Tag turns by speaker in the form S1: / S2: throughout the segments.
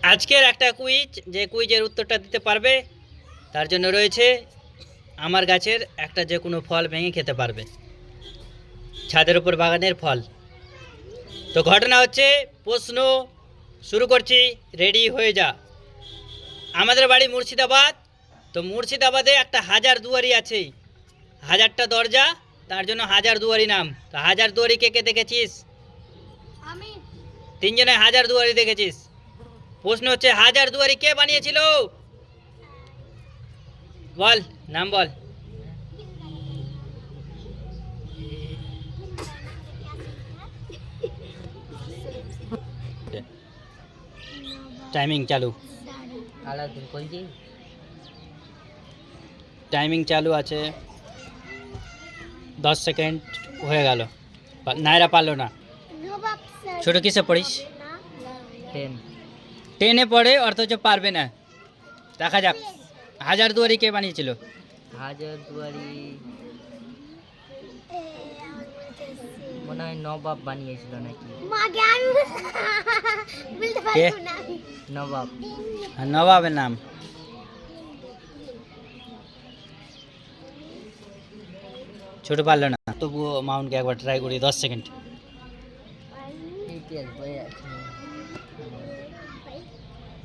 S1: আজকের একটা কুইজ, যে কুইজের উত্তরটা দিতে পারবে তার জন্য রয়েছে আমার গাছের একটা যে কোনো ফল ভেঙে খেতে পারবে, ছাদের উপর বাগানের ফল। তো ঘটনা হচ্ছে, প্রশ্ন শুরু করছি, রেডি হয়ে যা। আমাদের বাড়ি মুর্শিদাবাদ, তো মুর্শিদাবাদে একটা হাজার দুয়ারি আছে, হাজারটা দরজা, তার জন্য হাজার দুয়ারি নাম। তো হাজার দুয়ারি কে কে দেখেছিস?
S2: আমি
S1: তিনজনে হাজার দুয়ারি দেখেছিস। প্রশ্ন হচ্ছে, হাজার দুয়ারি কে বানিয়েছিল? বল, নাম বল। টাইমিং চালু,
S3: আলাউদ্দিন খলজি।
S1: টাইমিং চালু আছে, 10 সেকেন্ড হয়ে গেল। নাইরা পারলো না।
S2: নবাব স্যার।
S1: ছোট কিসে পড়িস?
S3: 10
S1: 10-এ পড়ে, অথচ পারবে না। দেখা যাক, হাজার দুয়ারি কে বানিয়েছিল?
S3: হাজার দুয়ারি মনে হয় নবাব বানিয়েছিল নাকি?
S2: মাগে আমি বলতে
S1: কে?
S2: পারবো না।
S3: নবাব।
S1: নবাবের নাম। ছোট পারলো না, তবুও মাউন্টকে একবার ট্রাই করি। 10 সেকেন্ড।
S3: ইতিহাস বই আছে।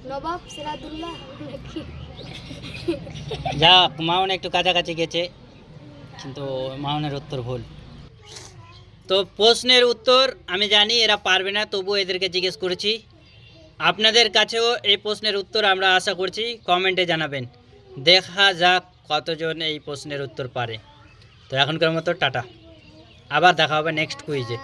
S2: নবাব সিরাজউদ্দৌলা নাকি?
S1: যাক, মাউন একটু কাছাকাছি গেছে, কিন্তু মাউনের উত্তর ভুল। তো প্রশ্নের উত্তর আমি জানি এরা পারবে না, তবুও এদেরকে জিজ্ঞেস করেছি। আপনাদের কাছেও এই প্রশ্নের উত্তর আমরা আশা করছি, কমেন্টে জানাবেন। দেখা যাক কতজন এই প্রশ্নের উত্তর পারে। তো এখনকার মতো টাটা, আবার দেখা হবে নেক্সট কুইজে।